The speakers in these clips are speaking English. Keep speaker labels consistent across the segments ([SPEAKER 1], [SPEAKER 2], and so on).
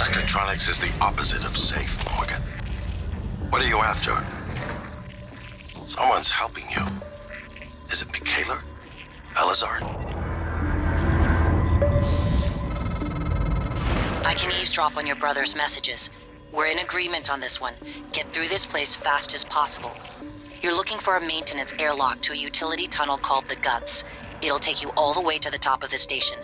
[SPEAKER 1] Psychotronics is the opposite of safe, Morgan. What are you after? Someone's helping you. Is it Michaela? Elazar?
[SPEAKER 2] I can eavesdrop on your brother's messages. We're in agreement on this one. Get through this place fast as possible. You're looking for a maintenance airlock to a utility tunnel called the Guts. It'll take you all the way to the top of the station.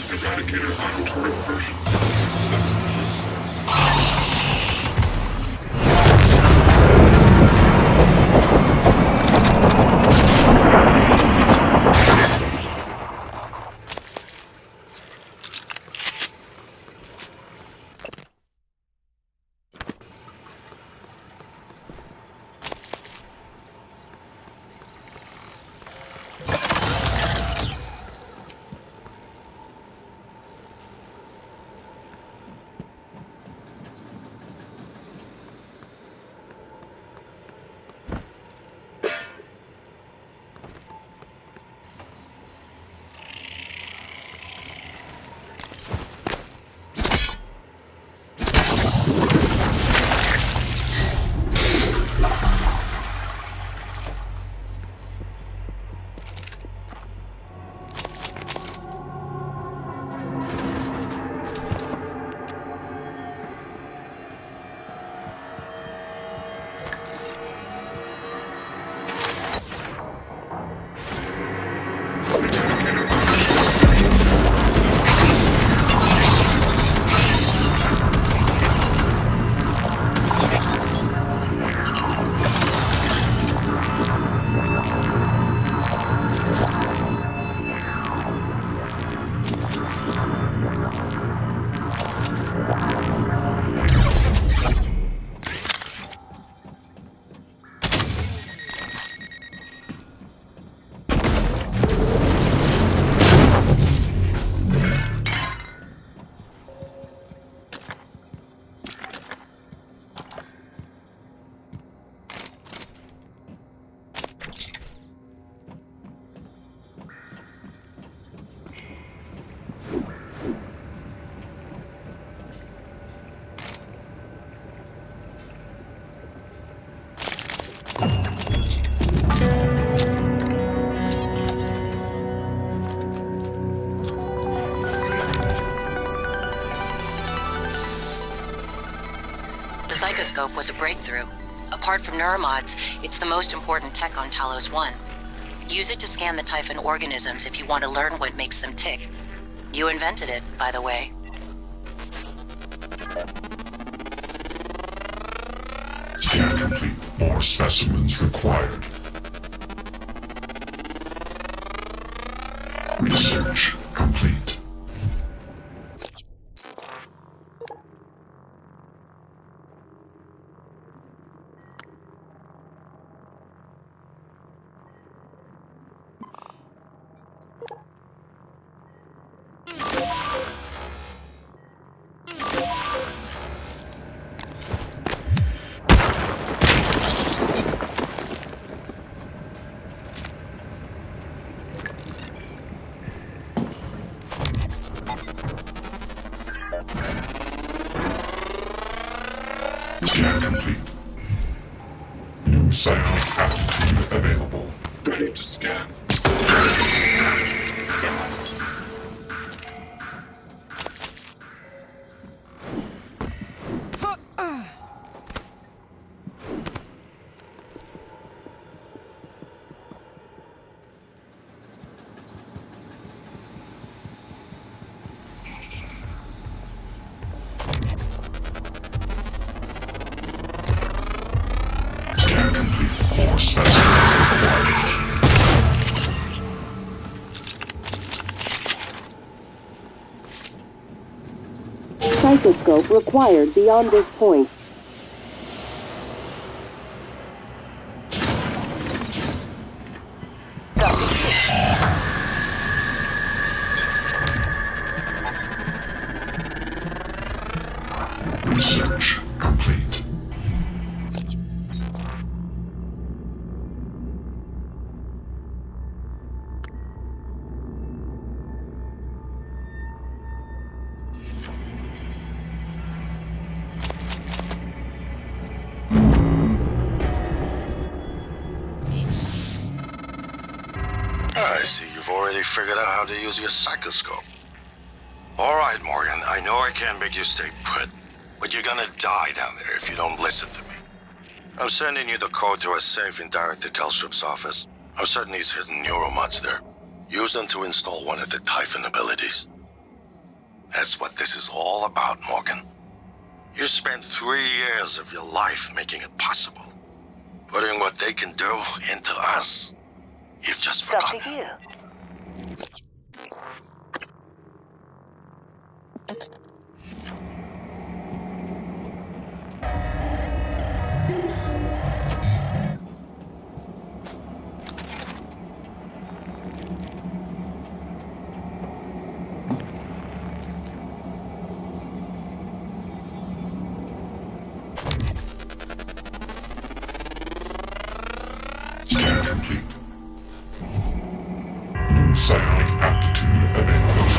[SPEAKER 3] Eradicator auto-turret versions.
[SPEAKER 2] The Psychoscope was a breakthrough. Apart from neuromods, it's the most important tech on Talos 1. Use it to scan the Typhon organisms if you want to learn what makes them tick. You invented it, by the way.
[SPEAKER 3] Scan complete. More specimens required. Research complete. Scan complete. New psionic aptitude available. Ready to scan. Scan complete. More specimens required.
[SPEAKER 4] Psychoscope required beyond this point.
[SPEAKER 3] Research complete.
[SPEAKER 1] I see you've already figured out how to use your psychoscope. All right, Morgan, I know I can't make you stay put, but you're gonna die down there if you don't listen to me. I'm sending you the code to a safe in Director Kelstrup's office. I'm certain he's hidden neuromods there. Use them to install one of the Typhon abilities. That's what this is all about, Morgan. You spent 3 years of your life making it possible, putting what they can do into us. You've just forgotten.
[SPEAKER 5] Dr. Yu.
[SPEAKER 3] Scan complete. New psionic aptitude available.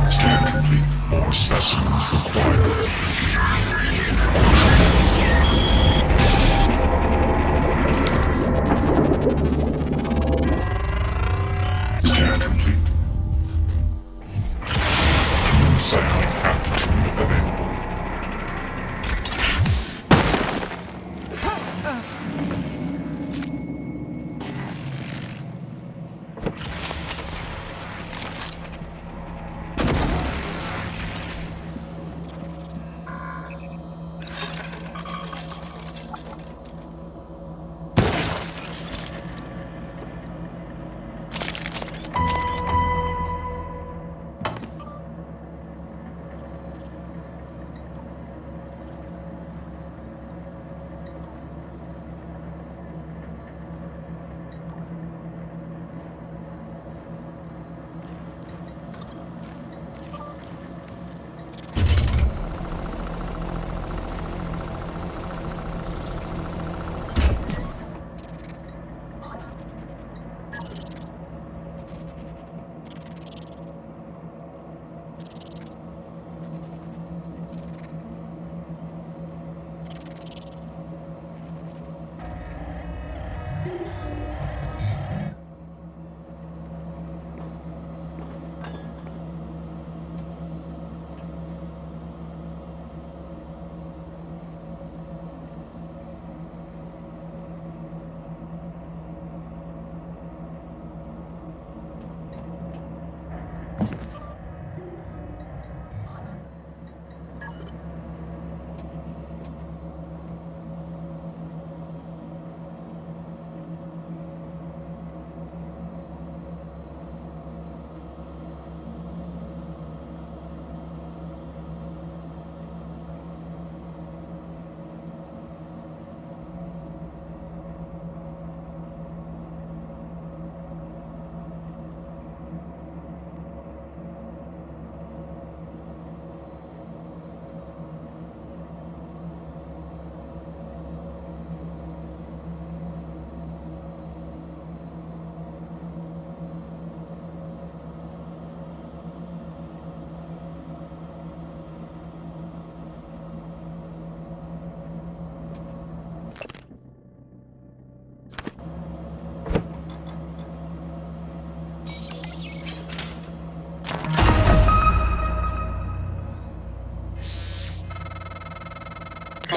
[SPEAKER 3] Scan complete. More specimens required. Scan complete. New psionic aptitude available.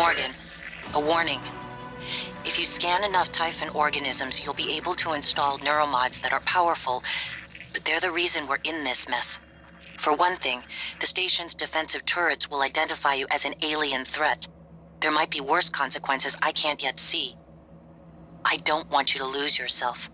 [SPEAKER 2] Morgan, a warning. If you scan enough Typhon organisms, you'll be able to install neuromods that are powerful, but they're the reason we're in this mess. For one thing, the station's defensive turrets will identify you as an alien threat. There might be worse consequences I can't yet see. I don't want you to lose yourself.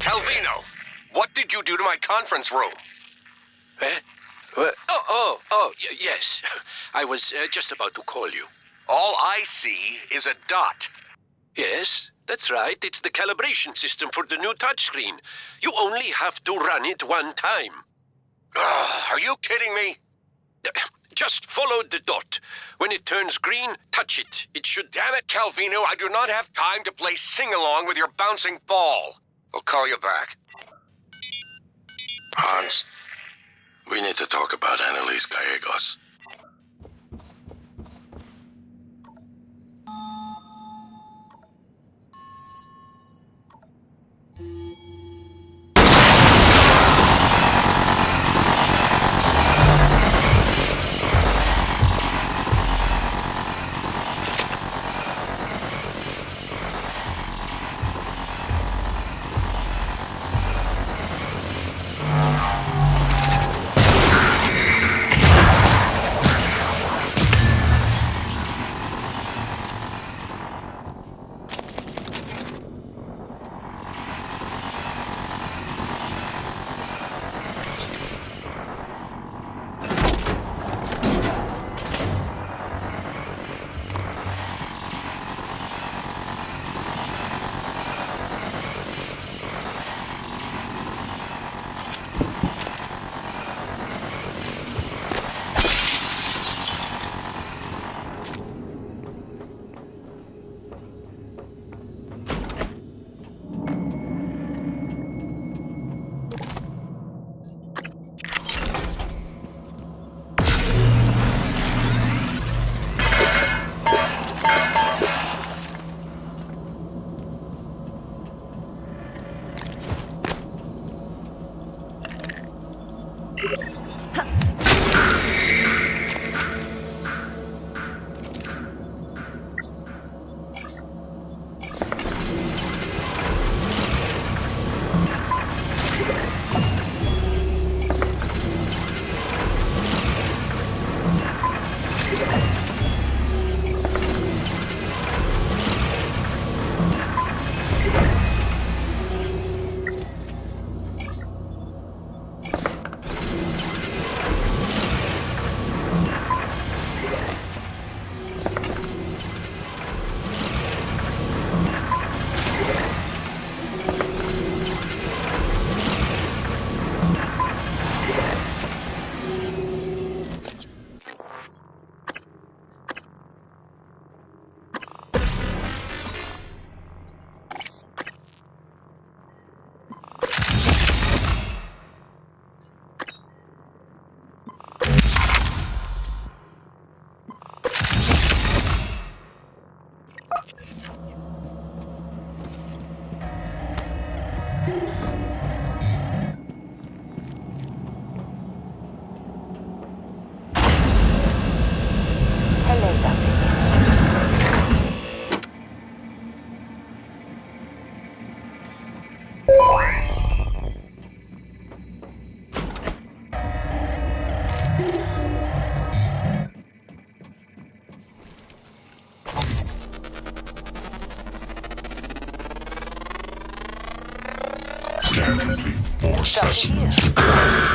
[SPEAKER 5] Calvino, what did you do to my conference room?
[SPEAKER 6] Eh? Yes. I was just about to call you.
[SPEAKER 5] All I see is a dot.
[SPEAKER 6] Yes, that's right. It's the calibration system for the new touchscreen. You only have to run it one time.
[SPEAKER 5] Are you kidding me?
[SPEAKER 6] Just follow the dot. When it turns green, touch it. It should...
[SPEAKER 5] Damn it, Calvino, I do not have time to play sing-along with your bouncing ball. I'll call you back.
[SPEAKER 1] Hans, we need to talk about Annalise Gallegos.
[SPEAKER 3] Scan complete. More specimens required.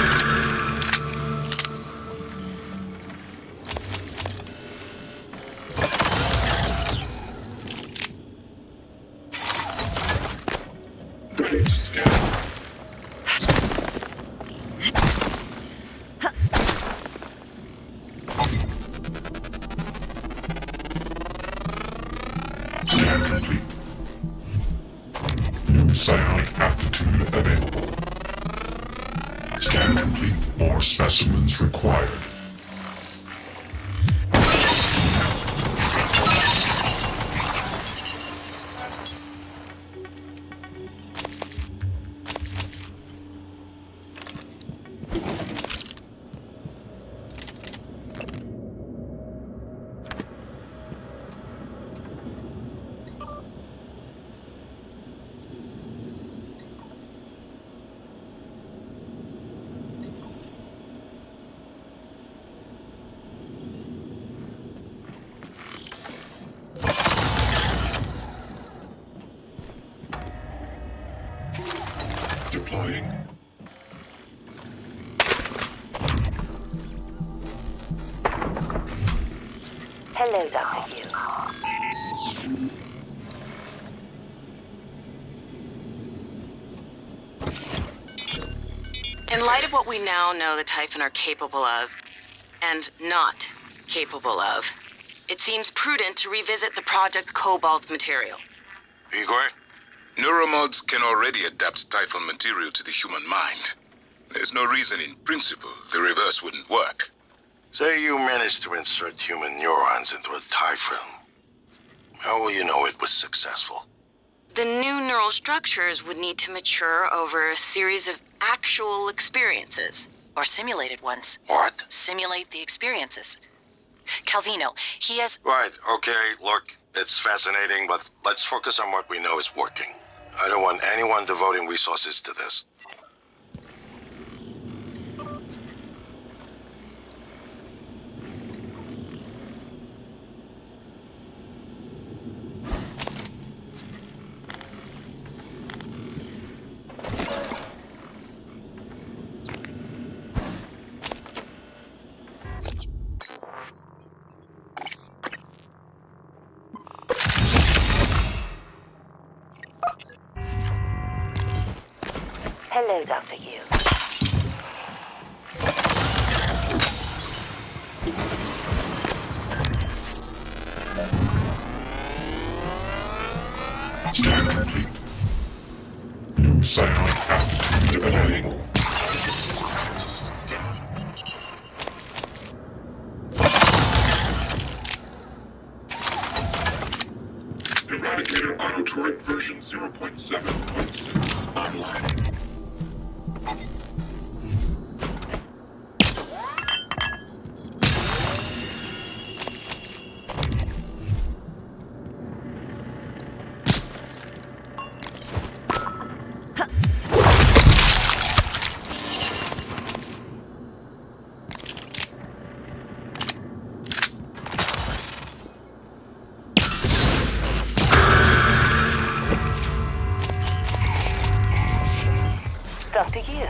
[SPEAKER 3] Ready to scan. complete. New psionic aptitude available. Scan complete. More specimens required. Deploying.
[SPEAKER 7] Hello, Dr. Yu.
[SPEAKER 2] In light of what we now know the Typhon are capable of, and not capable of, it seems prudent to revisit the Project Cobalt material.
[SPEAKER 1] Igor?
[SPEAKER 8] Neuromods can already adapt Typhon material to the human mind. There's no reason in principle the reverse wouldn't work.
[SPEAKER 1] Say you managed to insert human neurons into a Typhon. How will you know it was successful?
[SPEAKER 2] The new neural structures would need to mature over a series of actual experiences. Or simulated ones.
[SPEAKER 1] What?
[SPEAKER 2] Simulate the experiences. Calvino, he has...
[SPEAKER 1] Right, okay, look, it's fascinating, but let's focus on what we know is working. I don't want anyone devoting resources to this.
[SPEAKER 7] Hello, Dr. Yu.
[SPEAKER 3] Scan complete. New psionic aptitude available. Eradicator auto-turret version 0.7.6 online.
[SPEAKER 7] Dr. Yu.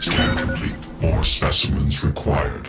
[SPEAKER 3] Scan complete. More specimens required.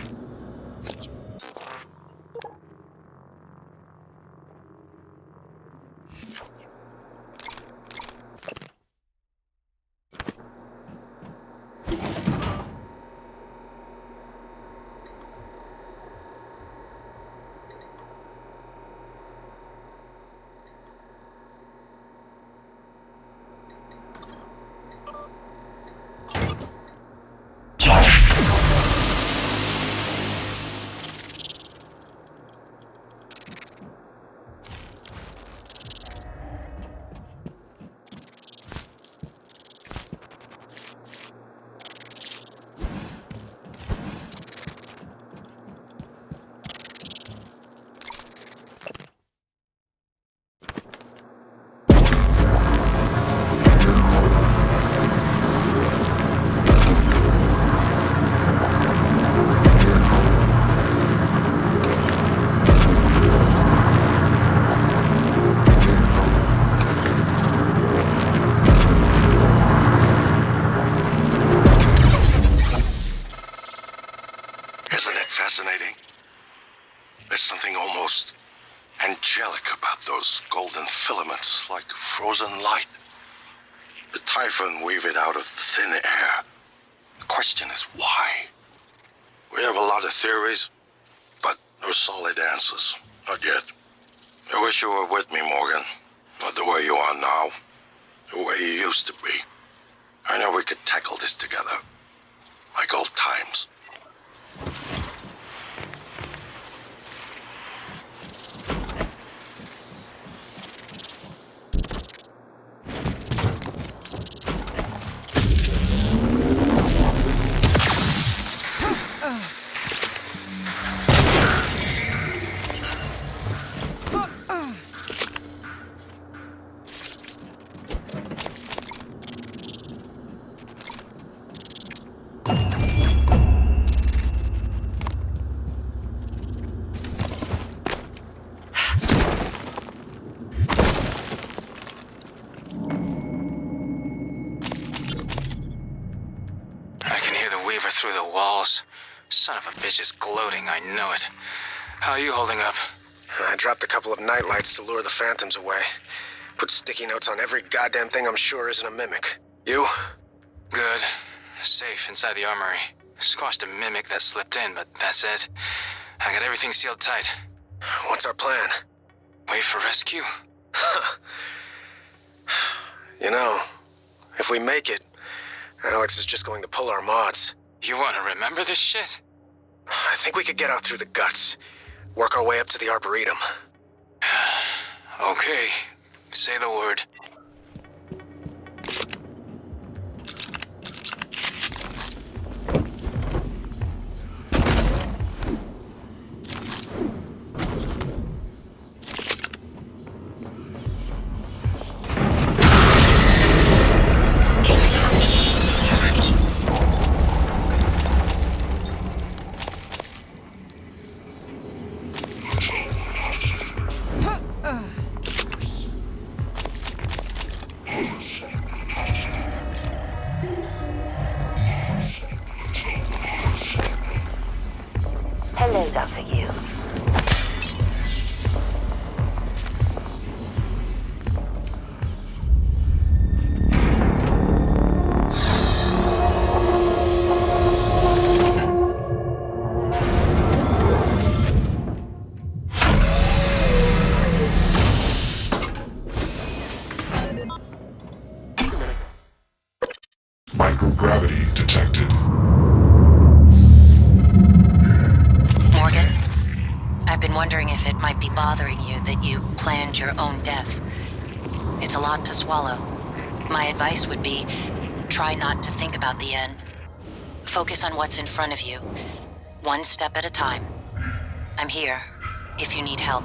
[SPEAKER 1] fascinating? There's something almost angelic about those golden filaments, like frozen light. The Typhon weave it out of thin air. The question is why? We have a lot of theories, but no solid answers. Not yet. I wish you were with me, Morgan. Not the way you are now. The way you used to be. I know we could tackle this together. Like old times.
[SPEAKER 9] Through the walls. Son of a bitch is gloating, I know it. How are you holding up?
[SPEAKER 10] I dropped a couple of nightlights to lure the phantoms away. Put sticky notes on every goddamn thing I'm sure isn't a mimic. You?
[SPEAKER 9] Good. Safe inside the armory. Squashed a mimic that slipped in, but that's it. I got everything sealed tight.
[SPEAKER 10] What's our plan?
[SPEAKER 9] Wait for rescue?
[SPEAKER 10] You know, if we make it, Alex is just going to pull our mods.
[SPEAKER 9] You want to remember this shit?
[SPEAKER 10] I think we could get out through the guts. Work our way up to the Arboretum.
[SPEAKER 9] Okay. Say the word.
[SPEAKER 7] Hello, Dr. Yu.
[SPEAKER 3] Microgravity detected.
[SPEAKER 2] Morgan, I've been wondering if it might be bothering you that you planned your own death. It's a lot to swallow. My advice would be, try not to think about the end. Focus on what's in front of you, one step at a time. I'm here, if you need help.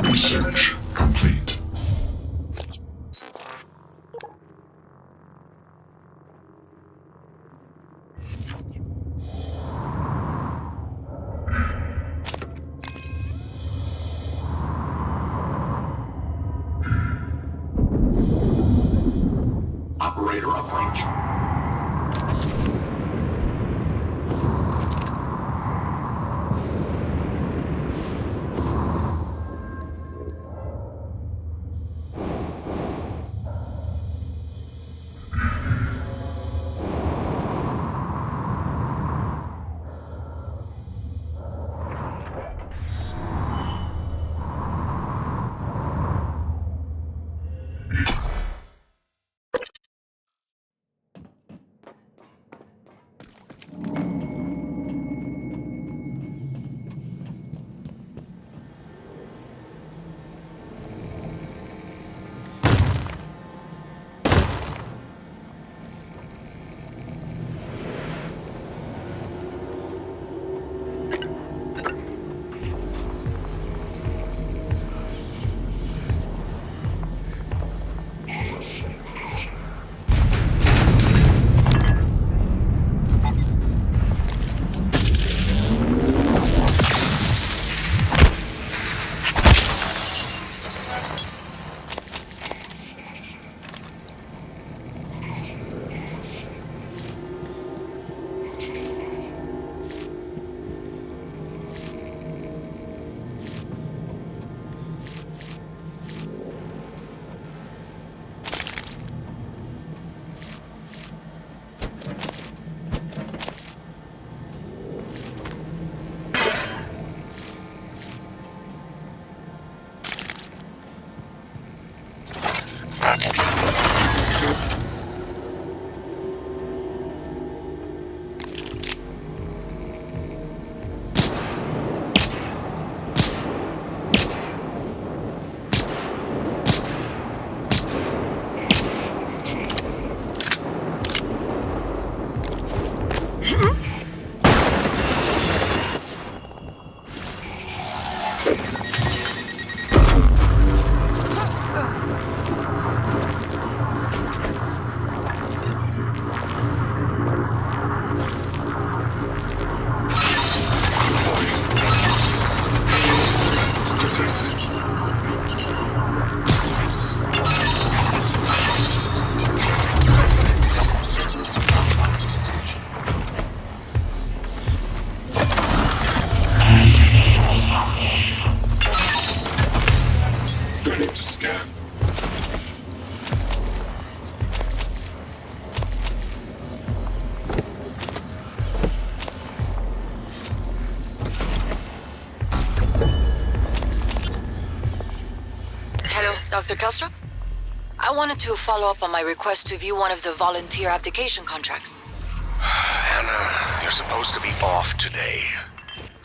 [SPEAKER 3] Research complete. Operator approaching.
[SPEAKER 2] Dr. Kelstrup? I wanted to follow up on my request to view one of the volunteer abdication contracts.
[SPEAKER 5] Anna, you're supposed to be off today.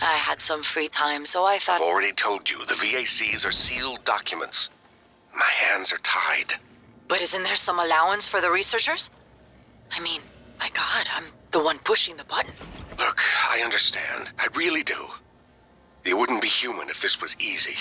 [SPEAKER 2] I had some free time, so I thought...
[SPEAKER 5] I've already told you, the VACs are sealed documents. My hands are tied.
[SPEAKER 2] But isn't there some allowance for the researchers? I mean, my God, I'm the one pushing the button.
[SPEAKER 5] Look, I understand. I really do. You wouldn't be human if this was easy.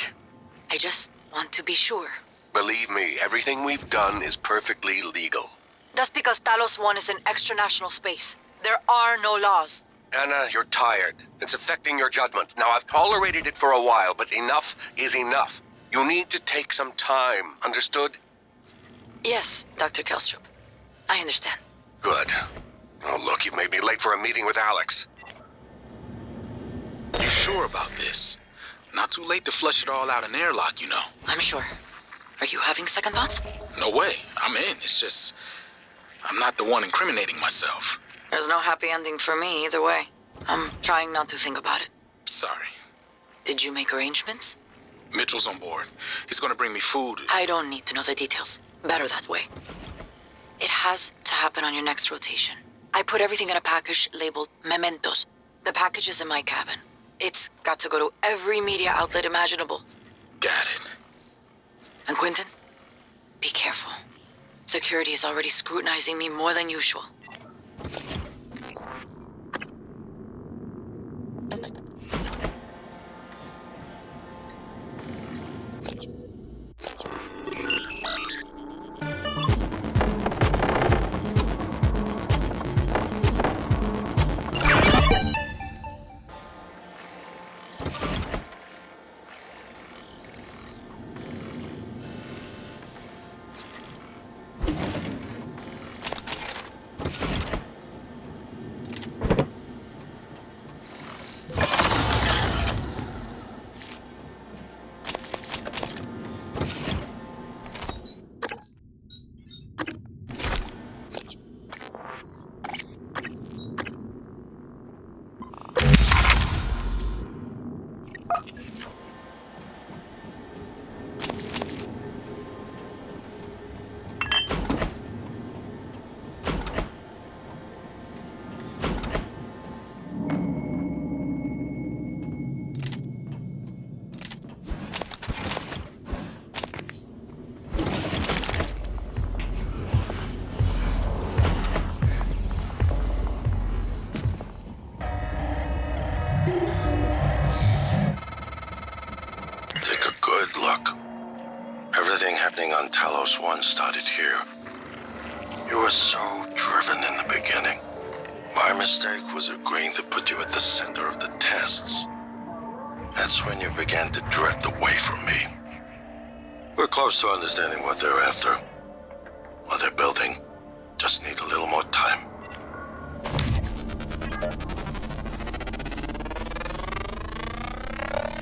[SPEAKER 2] I just want to be sure.
[SPEAKER 5] Believe me, everything we've done is perfectly legal.
[SPEAKER 2] That's because Talos 1 is in extra-national space. There are no laws.
[SPEAKER 5] Anna, you're tired. It's affecting your judgment. Now, I've tolerated it for a while, but enough is enough. You need to take some time, understood?
[SPEAKER 2] Yes, Dr. Kelstrup. I understand.
[SPEAKER 5] Good. Oh, look, you've made me late for a meeting with Alex.
[SPEAKER 8] You sure about this? Not too late to flush it all out in airlock, you know.
[SPEAKER 2] I'm sure. Are you having second thoughts?
[SPEAKER 8] No way. I'm in. It's just... I'm not the one incriminating myself.
[SPEAKER 2] There's no happy ending for me either way. I'm trying not to think about it.
[SPEAKER 8] Sorry.
[SPEAKER 2] Did you make arrangements?
[SPEAKER 8] Mitchell's on board. He's gonna bring me food.
[SPEAKER 2] I don't need to know the details. Better that way. It has to happen on your next rotation. I put everything in a package labeled Mementos. The package is in my cabin. It's got to go to every media outlet imaginable.
[SPEAKER 8] Got it.
[SPEAKER 2] And Quentin, be careful. Security is already scrutinizing me more than usual.
[SPEAKER 1] Everything happening on Talos 1 started here. You were so driven in the beginning. My mistake was agreeing to put you at the center of the tests. That's when you began to drift away from me. We're close to understanding what they're after. What they're building. Just need a little more time.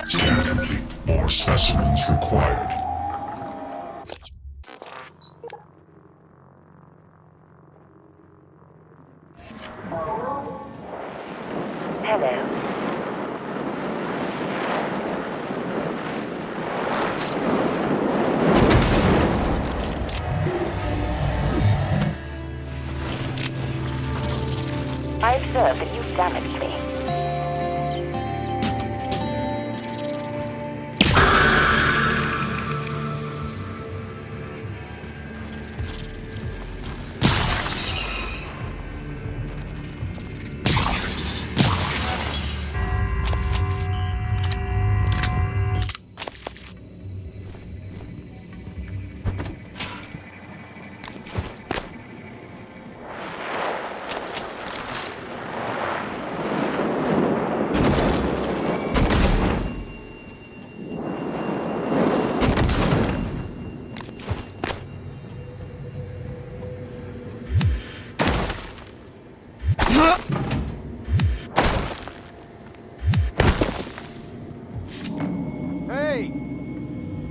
[SPEAKER 3] Scan complete. More specimens required.
[SPEAKER 7] Hello. I observe that you've damaged me.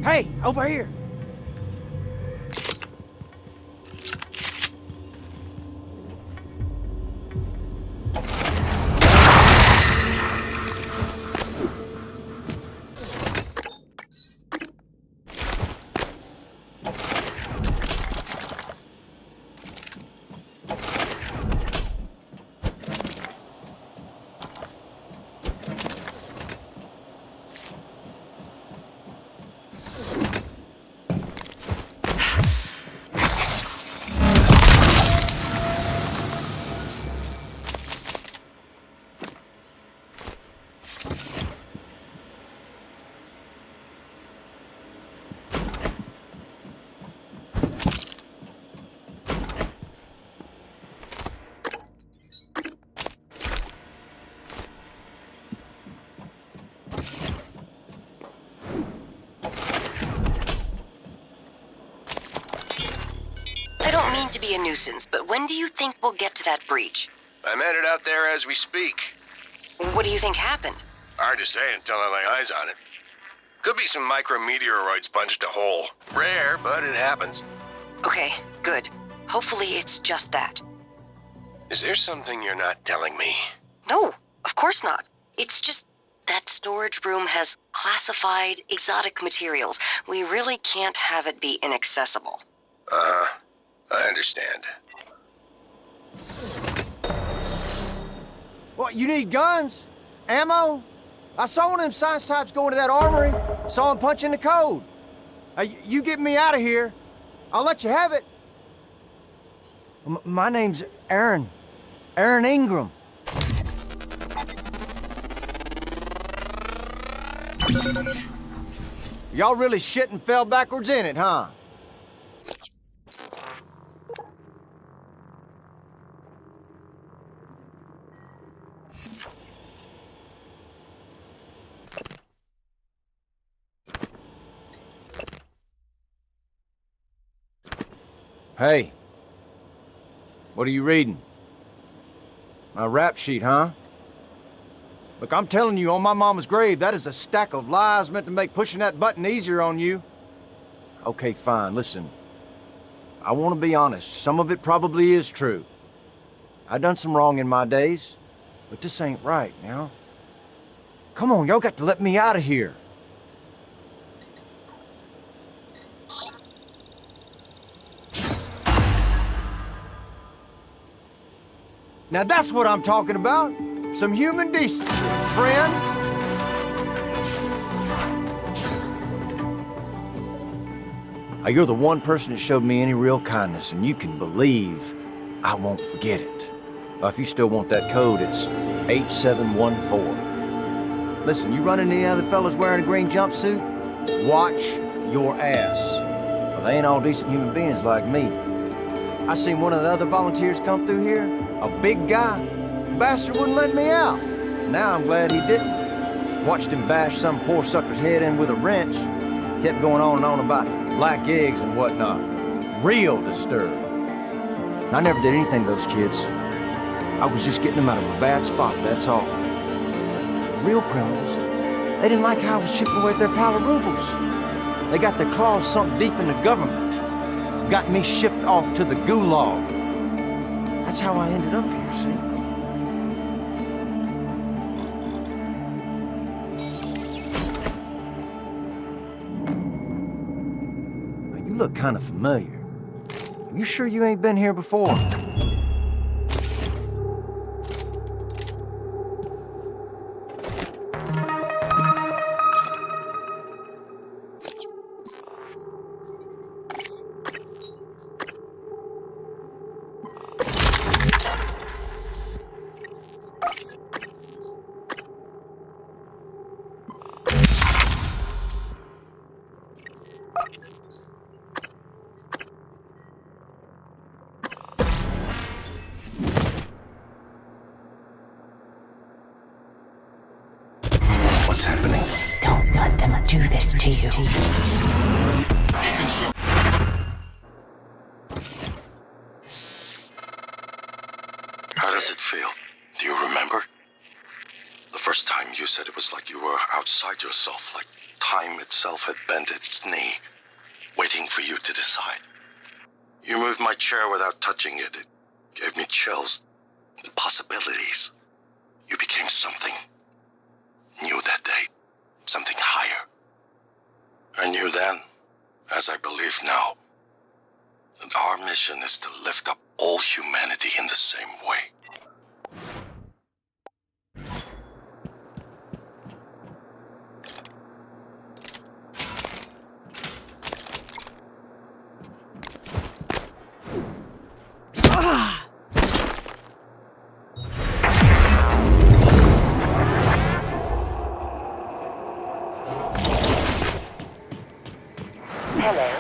[SPEAKER 11] Hey, over here!
[SPEAKER 2] I don't mean to be a nuisance, but when do you think we'll get to that breach?
[SPEAKER 5] I'm headed out there as we speak.
[SPEAKER 2] What do you think happened?
[SPEAKER 5] Hard to say until I lay eyes on it. Could be some micrometeoroids punched a hole. Rare, but it happens.
[SPEAKER 2] Okay, good. Hopefully it's just that.
[SPEAKER 5] Is there something you're not telling me?
[SPEAKER 2] No, of course not. It's just that storage room has classified exotic materials. We really can't have it be inaccessible.
[SPEAKER 5] I understand.
[SPEAKER 11] What, you need guns? Ammo? I saw one of them science types go into that armory. Saw him punching the code. You get me out of here. I'll let you have it. My name's Aaron. Aaron Ingram. Y'all really shit and fell backwards in it, huh? Hey, what are you reading? My rap sheet, huh? Look, I'm telling you, on my mama's grave, that is a stack of lies meant to make pushing that button easier on you. Okay, fine, listen. I want to be honest, some of it probably is true. I done some wrong in my days, but this ain't right now. Come on, y'all got to let me out of here. Now that's what I'm talking about. Some human decency, friend. You're the one person that showed me any real kindness, and you can believe I won't forget it. If you still want that code, it's 8714. Listen, you run into any other fellas wearing a green jumpsuit? Watch your ass. Well, they ain't all decent human beings like me. I seen one of the other volunteers come through here, a big guy. The bastard wouldn't let me out. Now I'm glad he didn't. Watched him bash some poor sucker's head in with a wrench. Kept going on and on about black eggs and whatnot. Real disturbed. And I never did anything to those kids. I was just getting them out of a bad spot, that's all. Real criminals, they didn't like how I was chipping away at their pile of rubles. They got their claws sunk deep in the government. Got me shipped off to the gulag. That's how I ended up here, see? Now, you look kind of familiar. Are you sure you ain't been here before?
[SPEAKER 1] What's happening?
[SPEAKER 2] Don't let them do this to you.
[SPEAKER 1] How does it feel? Do you remember? The first time you said it was like you were outside yourself, like time itself had bent its knee, waiting for you to decide. You moved my chair without touching it. It gave me chills. The possibilities. You became something new that day. Something higher. I knew then, as I believe now, that our mission is to lift up all humanity in the same way.
[SPEAKER 7] Hello.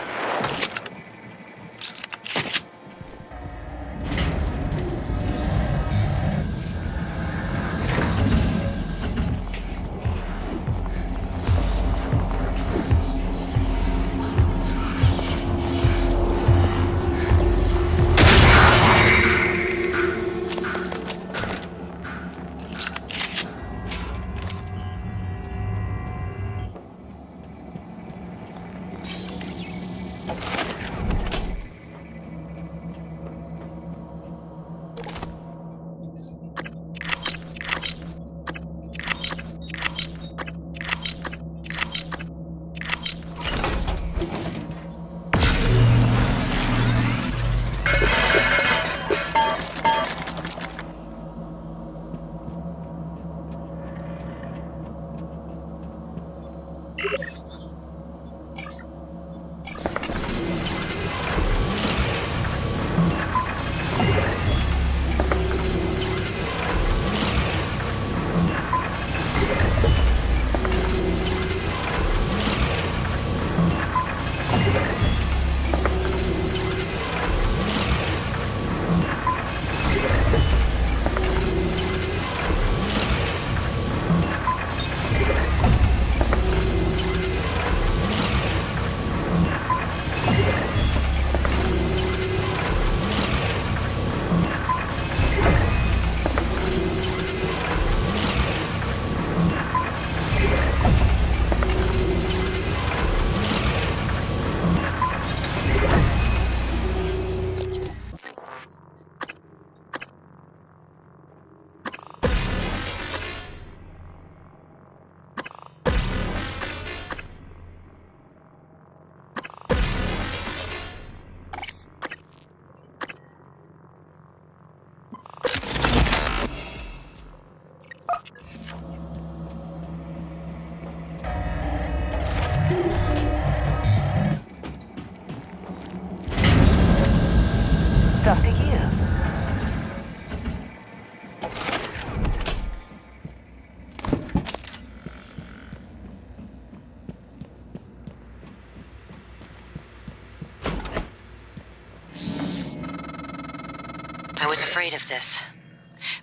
[SPEAKER 2] I was afraid of this.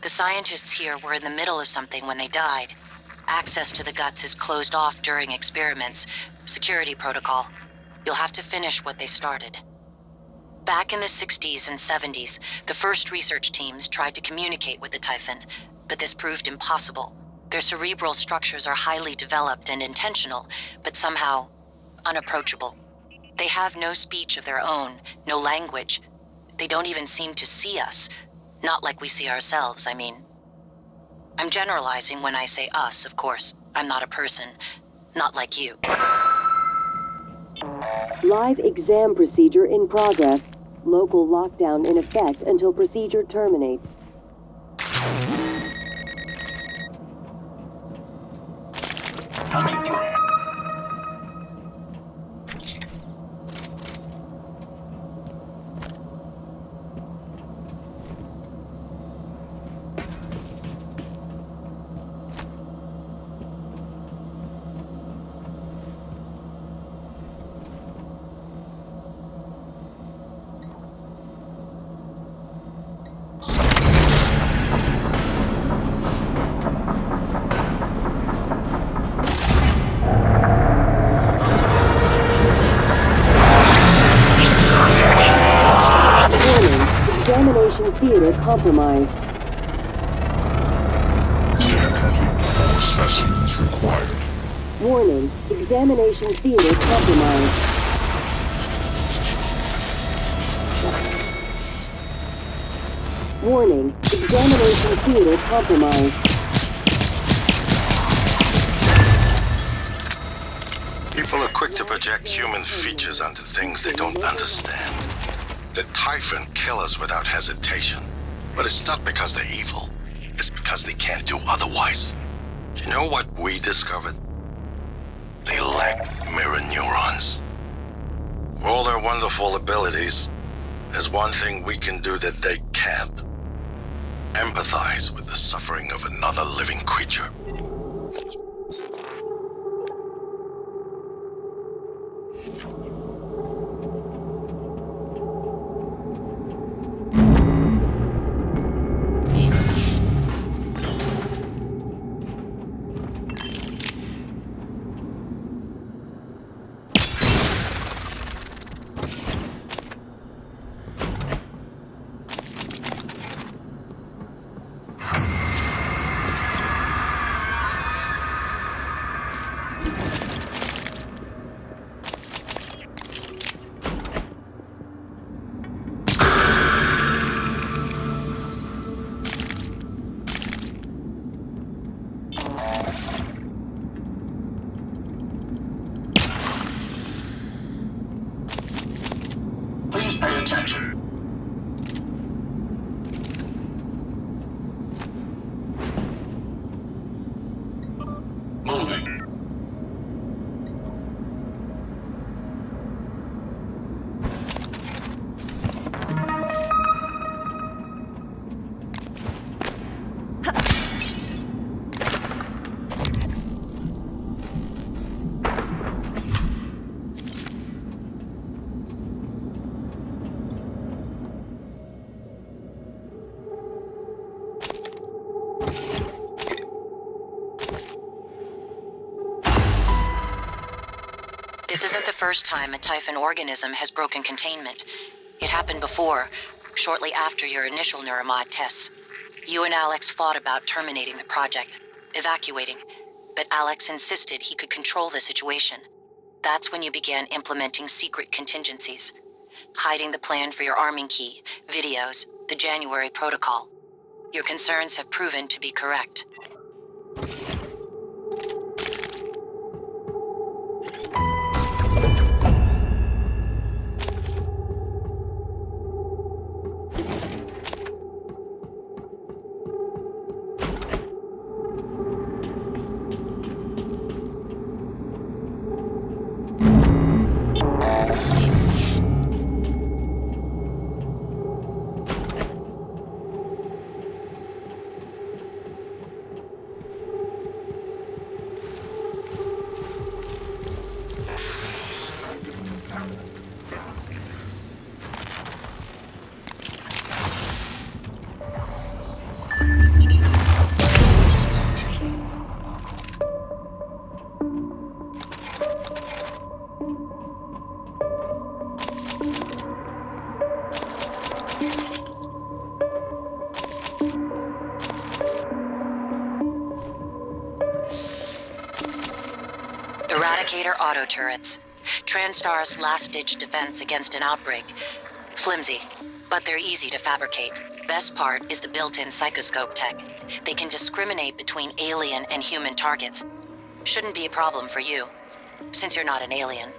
[SPEAKER 2] The scientists here were in the middle of something when they died. Access to the guts is closed off during experiments. Security protocol. You'll have to finish what they started. Back in the 60s and 70s, the first research teams tried to communicate with the Typhon, but this proved impossible. Their cerebral structures are highly developed and intentional, but somehow unapproachable. They have no speech of their own, no language. They don't even seem to see us. Not like we see ourselves, I mean. I'm generalizing when I say us, of course. I'm not a person. Not like you.
[SPEAKER 4] Live exam procedure in progress. Local lockdown in effect until procedure terminates.
[SPEAKER 3] Coming through.
[SPEAKER 4] Examination theater compromised.
[SPEAKER 3] More specimens required.
[SPEAKER 4] Warning, examination theater compromised. Warning, examination theater compromised.
[SPEAKER 1] People are quick to project human features onto things they don't understand. The Typhon kill us without hesitation. But it's not because they're evil. It's because they can't do otherwise. You know what we discovered? They lack mirror neurons. For all their wonderful abilities, there's one thing we can do that they can't. Empathize with the suffering of another living creature.
[SPEAKER 3] Please pay attention. Moving.
[SPEAKER 2] This isn't the first time a Typhon organism has broken containment. It happened before, shortly after your initial neuromod tests. You and Alex fought about terminating the project, evacuating, but Alex insisted he could control the situation. That's when you began implementing secret contingencies, hiding the plan for your arming key, videos, the January protocol. Your concerns have proven to be correct. Eradicator auto turrets. TranStar's last-ditch defense against an outbreak. Flimsy, but they're easy to fabricate. Best part is the built-in psychoscope tech. They can discriminate between alien and human targets. Shouldn't be a problem for you, since you're not an alien.